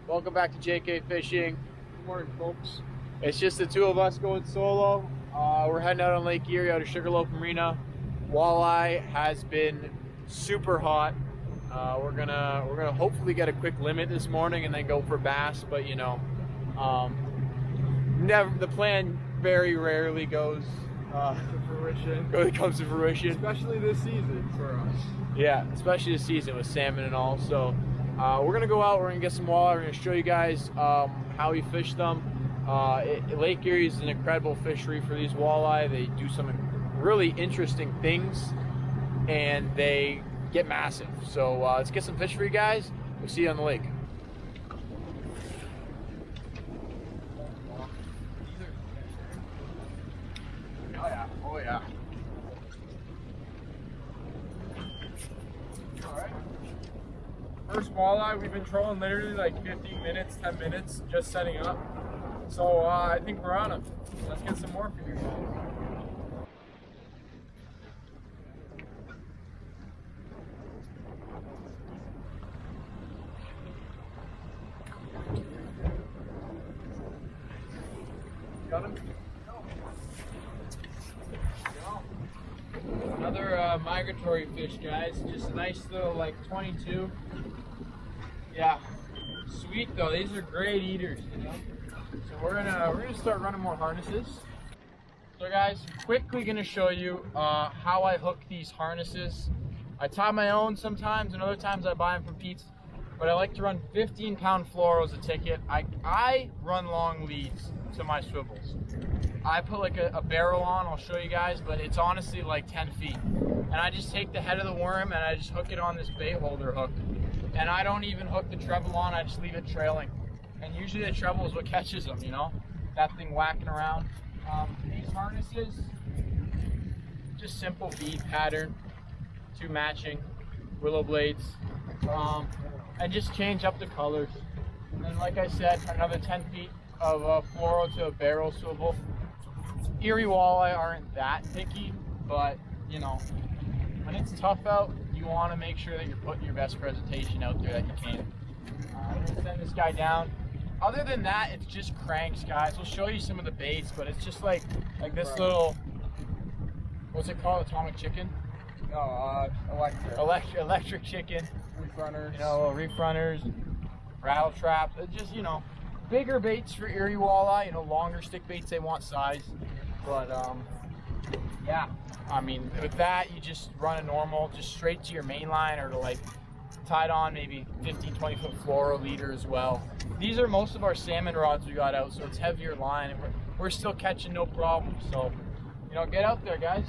Welcome back to JK Fishing. Good morning, folks. It's just the two of us going solo. We're heading out on Lake Erie out of Sugarloaf Marina. Walleye has been super hot. We're gonna hopefully get a quick limit this morning and then go for bass. But you know, the plan very rarely goes To fruition. really comes to fruition. Especially this season for us. Yeah, especially this season with salmon and all. So we're gonna go out. We're gonna get some walleye. We're gonna show you guys how we fish them. Lake Erie is an incredible fishery for these walleye. They do some really interesting things, and they get massive. So let's get some fish for you guys. We'll see you on the lake. Oh yeah, oh yeah. Alright. First walleye, we've been trolling literally like 15 minutes, 10 minutes, just setting up. So I think we're on them. Let's get some more for you guys. Got him? Another migratory fish, guys. Just a nice little like 22. Yeah, sweet though. These are great eaters, you know. So we're gonna start running more harnesses. So guys, quickly gonna show you how I hook these harnesses. I tie my own sometimes, and other times I buy them from Pete's. But I like to run 15-pound fluoros a ticket. I run long leads to my swivels. I put like a barrel on, I'll show you guys, but it's honestly like 10 feet. And I just take the head of the worm and I just hook it on this bait holder hook. And I don't even hook the treble on, I just leave it trailing. And usually the treble is what catches them, you know? That thing whacking around. These harnesses, just simple bead pattern, 2 matching willow blades. And just change up the colors. And then like I said, another 10 feet of fluoro to a barrel swivel. Erie walleye aren't that picky, but you know, when it's tough out, you want to make sure that you're putting your best presentation out there that you can. I'm gonna send this guy down. Other than that, it's just cranks, guys. We'll show you some of the baits, but it's just like this little, what's it called? Atomic chicken? No, Electric chicken. reef runners. You know, reef runners, rattle traps. It's just, you know, bigger baits for Erie walleye. You know, longer stick baits, they want size. But yeah, I mean, with that, you just run a normal, just straight to your main line, or to like tied on maybe 15, 20 foot fluoro leader as well. These are most of our salmon rods we got out, so it's heavier line, and we're still catching no problem. So, you know, get out there, guys.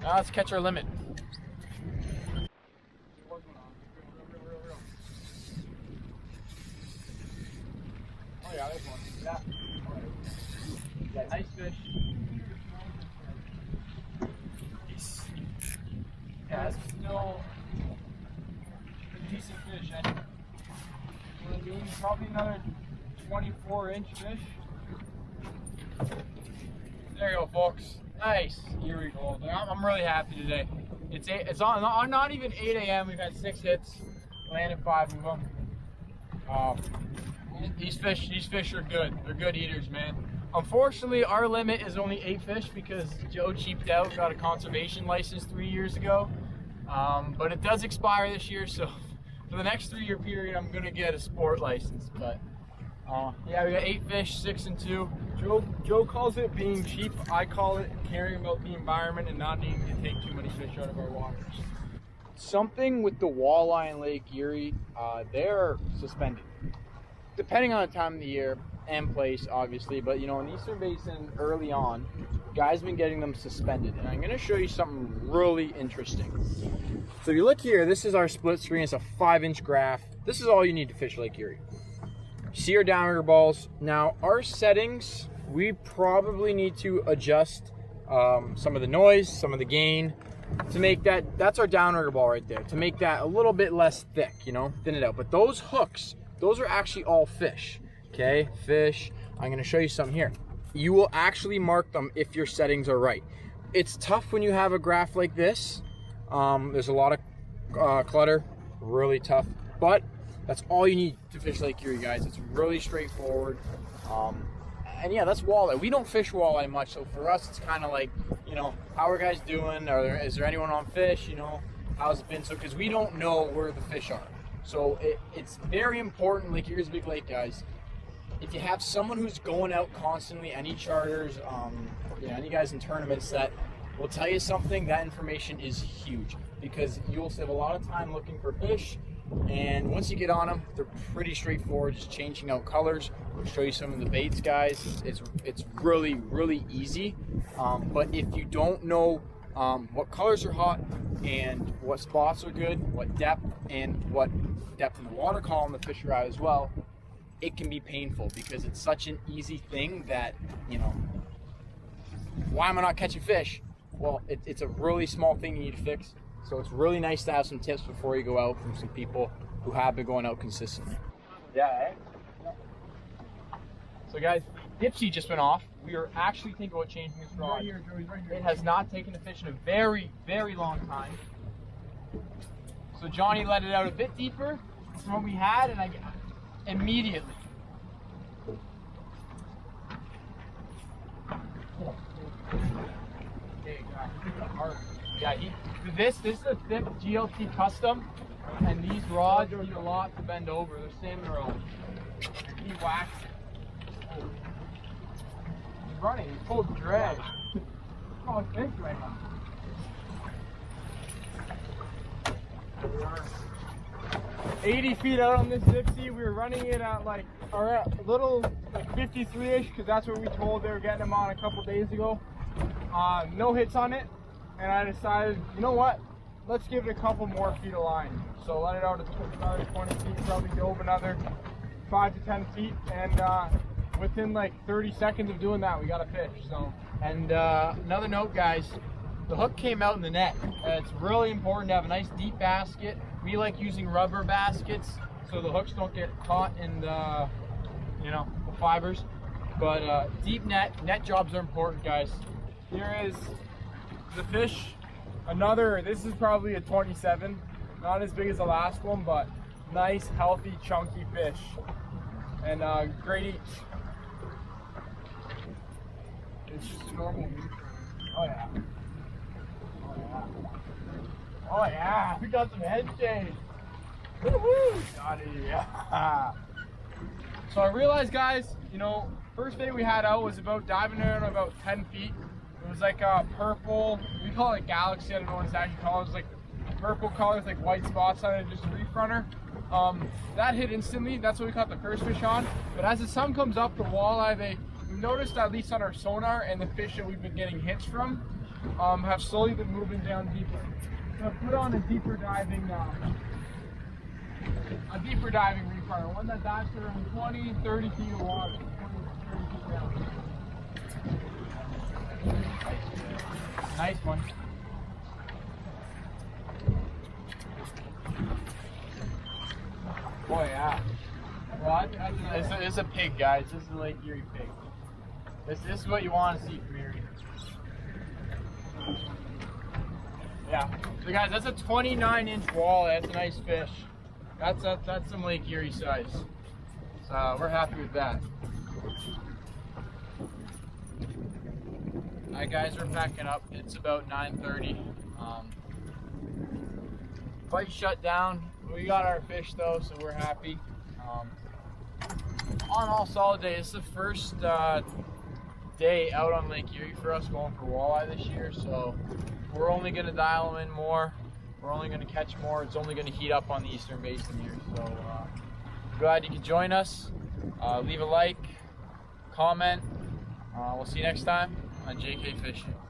Now let's catch our limit. Oh yeah, there's one. Yeah. Yeah, nice fish. Yeah, that's still a decent fish. We're doing probably another 24-inch fish. There you go, folks. Nice Erie gold. I'm really happy today. It's on not even 8 a.m. We've had 6 hits, landed 5 of them. These fish are good. They're good eaters, man. Unfortunately, our limit is only 8 fish because Joe cheaped out, got a conservation license 3 years ago. But it does expire this year, so for the next 3-year period, I'm gonna get a sport license. But yeah, we got 8 fish, 6 and 2. Joe calls it being cheap. I call it caring about the environment and not needing to take too many fish out of our waters. Something with the walleye in Lake Erie, they're suspended. Depending on the time of the year and place, obviously, but you know, in the Eastern Basin early on, guys have been getting them suspended. And I'm going to show you something really interesting. So if you look here, this is our split screen. It's a 5-inch graph. This is all you need to fish Lake Erie. See our downrigger balls. Now, our settings, we probably need to adjust some of the noise, some of the gain, to make that's our downrigger ball right there, to make that a little bit less thick, you know, thin it out. But those hooks, those are actually all fish. Okay, fish. I'm going to show you some here. You will actually mark them if your settings are right. It's tough when you have a graph like this. There's a lot of clutter, really tough. But That's all you need to fish Lake Erie, guys. It's really straightforward. And yeah, that's walleye. We don't fish walleye much, so for us, it's kind of like, you know, how are guys doing? Is there anyone on fish? You know, how's it been? So, because we don't know where the fish are. So it's very important. Lake Erie's a big lake, guys. If you have someone who's going out constantly, any charters, any guys in tournaments that will tell you something, that information is huge, because you'll save a lot of time looking for fish. And once you get on them, they're pretty straightforward, just changing out colors. We'll show you some of the baits, guys. It's really, really easy. But if you don't know what colors are hot and what spots are good, what depth in the water column the fish are at as well, it can be painful, because it's such an easy thing that, you know, why am I not catching fish? Well, it's a really small thing you need to fix. So it's really nice to have some tips before you go out from some people who have been going out consistently. Yeah, eh? So guys, Dipsy just went off. We are actually thinking about changing this rod. Right here, Joey, right here. It has not taken the fish in a very, very long time. So Johnny let it out a bit deeper from what we had, and I immediately. Yeah, this is a thick GLT custom, and these rods need a lot to bend over. They're salmon rods. And he whacks it. Oh. He's running. He's full drag. Oh, it's fish right now. We are 80 feet out on this Dipsy. We were running it at like a little like 53-ish, because that's what we told they were getting them on a couple days ago. No hits on it. And I decided, you know what? Let's give it a couple more feet of line. So let it out another 20 feet, probably dove another 5 to 10 feet, and within like 30 seconds of doing that, we got a fish. So, and another note, guys, the hook came out in the net. It's really important to have a nice deep basket. We like using rubber baskets so the hooks don't get caught in the, you know, the fibers. But deep net jobs are important, guys. Here is the fish. This is probably a 27, not as big as the last one, but nice, healthy, chunky fish, and great eats. It's just normal meat. Oh yeah. Oh yeah. Oh yeah. We got some head shades. Woohoo! Got it. Yeah. So I realized, guys, you know, first day we had out was about diving in about 10 feet. It was like a purple, we call it galaxy, I don't know what it's actually called. It was like purple color with like white spots on it, just a reef runner. That hit instantly, that's what we caught the first fish on. But as the sun comes up, the walleye, we noticed, at least on our sonar, and the fish that we've been getting hits from, have slowly been moving down deeper. So I put on a deeper diving reef runner, one that dives to around 20, 30 feet of water, 20, 30 feet down. Nice one. Oh yeah. Well, it's a pig, guys. This is a Lake Erie pig. This is what you want to see from Erie. Yeah. So guys, that's a 29-inch walleye. That's a nice fish. That's some Lake Erie size. So we're happy with that. Alright guys, we're packing up. It's about 9:30. Fight shut down. We got our fish though, so we're happy. On all solid day, it's the first day out on Lake Erie for us going for walleye this year, so we're only going to dial them in more. We're only going to catch more. It's only going to heat up on the Eastern Basin here, so glad you could join us. Leave a like, comment. We'll see you next time on JK Fishing.